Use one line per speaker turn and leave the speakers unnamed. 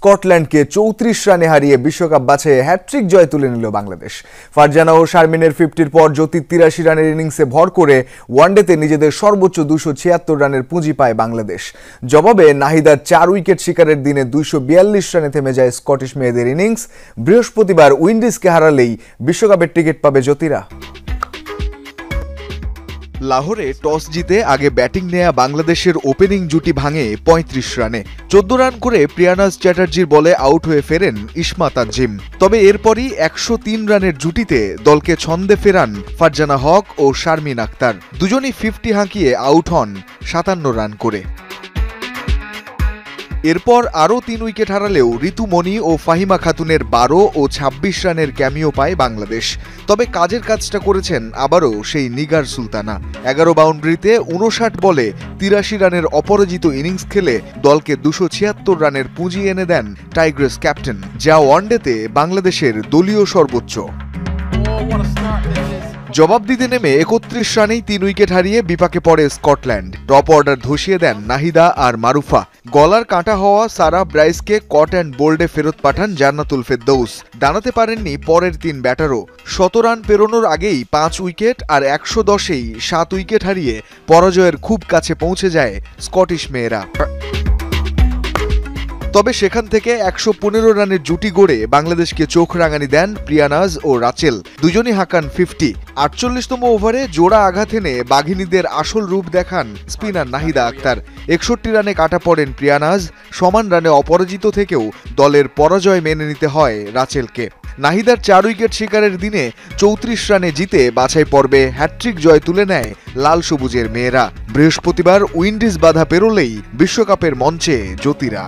স্কটল্যান্ডকে ৩৪ রানে হারিয়ে বিশ্বকাপ বাছাইয়ে হ্যাটট্রিক জয় তুলে নিল বাংলাদেশ। ফারজানা ও শারমিনের 50-র পর জ্যোতির ৮৩ রানের ইনিংসে ভর করে ওয়ানডেতে নিজেদের সর্বোচ্চ ২৭৬ রানের পুঁজি পায় বাংলাদেশ। জবাবে নাহিদার ৪ উইকেট শিকারের দিনে ২৪২ রানে থেমে যায় স্কটিশ মেয়েদের ইনিংস। বৃহস্পতিবার উইন্ডিজকে হারালেই বিশ্বকাপের টিকিট পাবে জ্যোতিরা। লাহোরে টস জিতে আগে ব্যাটিং নেয়া বাংলাদেশের ওপেনিং জুটি ভাঙে ৩৫ রানে। ১৪ রান করে প্রিয়ানাজ চ্যাটার্জির বলে আউট হয়ে ফেরেন ইসমা তানজিম। তবে এরপরই ১০৩ রানের জুটিতে দলকে ছন্দে ফেরান ফারজানা হক ও শারমিন আক্তার। দুজনই 50 হাঁকিয়ে আউট হন ৫৭ রান করে। এরপর আরও ৩ উইকেট হারালেও ঋতুমণি ও ফাহিমা খাতুনের ১২ ও ২৬ রানের ক্যামিও পায় বাংলাদেশ। তবে কাজের কাজটা করেছেন আবারও সেই নিগার সুলতানা। ১১ বাউন্ডারিতে ৫৯ বলে ৮৩ রানের অপরাজিত ইনিংস খেলে দলকে ২৭৬ রানের পুঁজি এনে দেন টাইগ্রেস ক্যাপ্টেন, যা ওয়ানডেতে বাংলাদেশের দলীয় সর্বোচ্চ। জবাব দিতে নেমে ৩১ রানেই ৩ উইকেট হারিয়ে বিপাকে পড়ে স্কটল্যান্ড। টপ অর্ডার ধসিয়ে দেন নাহিদা আর মারুফা। গলার কাঁটা হওয়া সারা ব্রাইসকে কট অ্যান্ড বোল্ডে ফেরত পাঠান জান্নাতুল ফেরদৌস। দাঁড়াতে পারেননি পরের ৩ ব্যাটারও। ১০০ রান পেরোনোর আগেই ৫ উইকেট আর ১১০-এই ৭ উইকেট হারিয়ে পরাজয়ের খুব কাছে পৌঁছে যায় স্কটিশ মেয়েরা। তবে সেখান থেকে ১১৫ রানের জুটি গড়ে বাংলাদেশকে চোখ রাঙানি দেন প্রিয়ানাজ ও রাচেল। দুজনই হাঁকান 50। ৪৮তম ওভারে জোড়া আঘাত এনে বাঘিনীদের আসল রূপ দেখান স্পিনার নাহিদা আক্তার। ৬১ রানে কাটা পড়েন প্রিয়ানাজ। সমান রানে অপরাজিত থেকেও দলের পরাজয় মেনে নিতে হয় রাচেলকে। নাহিদার ৪ উইকেট শিকারের দিনে ৩৪ রানে জিতে বাছাই পর্বে হ্যাটট্রিক জয় তুলে নেয় লাল সবুজের মেয়েরা। বৃহস্পতিবার উইন্ডিজ বাধা পেরোলেই বিশ্বকাপের মঞ্চে জ্যোতিরা।